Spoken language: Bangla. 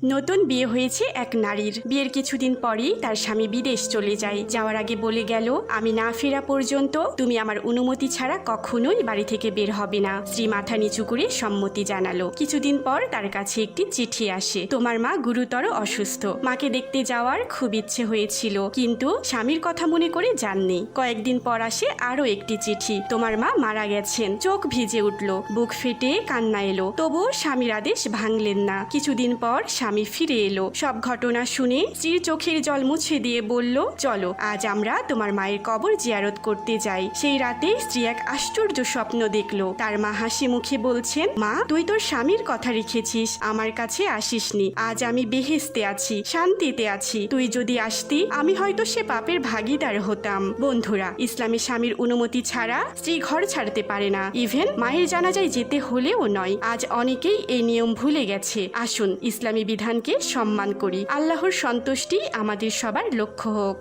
নতুন বিয়ে হয়েছে এক নারীর। বিয়ের কিছুদিন পরেই তার স্বামী বিদেশ চলে যায়। যাওয়ার আগে বলে গেল, আমি না ফেরা পর্যন্ত তুমি আমার অনুমতি ছাড়া কখনোই বাড়ি থেকে বের হবে না। স্ত্রী মাথা নিচু করে সম্মতি জানালো। কিছুদিন পর তার কাছে একটি চিঠি আসে, তোমার মা গুরুতর অসুস্থ, মাকে দেখতে যাওয়ার খুব ইচ্ছে হয়েছিল, কিন্তু স্বামীর কথা মনে করে যাননি। কয়েকদিন পর আসে আরো একটি চিঠি, তোমার মা মারা গেছেন। চোখ ভিজে উঠল, বুক ফেটে কান্না এলো, তবুও স্বামীর আদেশ ভাঙলেন না। কিছুদিন পর স্বামী ফিরে এলো। সব ঘটনা শুনে স্ত্রীর চোখের জল মুছে দিয়ে বলল, চলো আজ আমরা তোমার মায়ের কবর জিয়ারত করতে যাই। সেই রাতে স্ত্রী এক আশ্চর্য স্বপ্ন দেখলো। তার মা হাসি মুখে বলছেন, মা তুই তোর স্বামীর কথা রেখেছিস, আমার কাছে আসিসনি। আজ আমি বেহেশতে আছি, শান্তিতে আছি। তুই যদি আসতি আমি হয়তো সে পাপের ভাগীদার হতাম। বন্ধুরা, ইসলামে স্বামীর অনুমতি ছাড়া স্ত্রী ঘর ছাড়তে পারে না, ইভেন মায়ের জানাজায় যেতে হলেও নয়। আজ অনেকেই এই নিয়ম ভুলে গেছে। আসুন ইসলামী বিধানকে সম্মান করি। আল্লাহর সন্তুষ্টি আমাদের সবার লক্ষ্য হোক।